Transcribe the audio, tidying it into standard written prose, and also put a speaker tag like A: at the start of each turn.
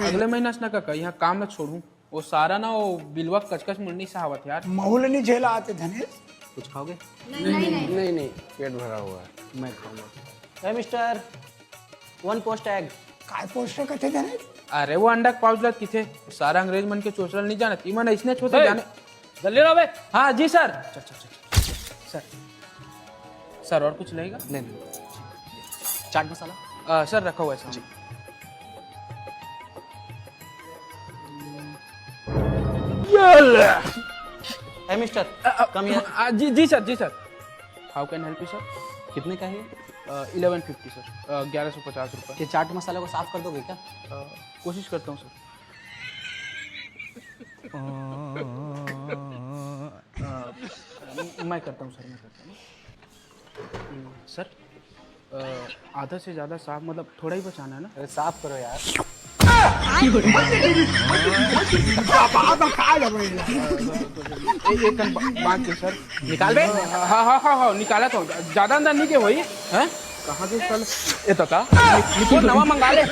A: अगले महीना ना का यहाँ काम न छोड़ू वो सारा ना वो बिलवा कचकच मुन्नी सहावत यार।
B: महूल नहीं झेला आते धनेश।
C: कुछ खाओगे?
D: नहीं पेट भरा हुआ है।
C: मैं खाऊंगा। Mister 1 post egg.
B: काय पोस्ट कथे धनेश?
A: अरे वो अंडा पाउचलात किथे सारा अंग्रेज मन के चोचल नहीं जानत इमन ऐसने छोटे जाने।
C: जल्दी रहो बे।
A: हाँ जी सर। सर सर और कुछ लगेगा?
C: नहीं चाट मसाला
A: सर रखा हुआ है सर।
C: Mister come here.
A: जी sir. How can help you sir?
C: कितने का है?
A: 1150 सर। 1150 रुपये।
C: ये चाट मसाला को साफ कर दोगे क्या?
A: कोशिश करता हूँ सर। मैं करता हूँ सर। आधा से ज़्यादा साफ मतलब थोड़ा ही बचाना है ना?
C: अरे साफ करो यार।
A: एक बात के सर निकाल बे। हाँ निकाला तो ज़्यादा अंदर नहीं के वही है। कहाँ के सर ये तो का नवा मंगा ले।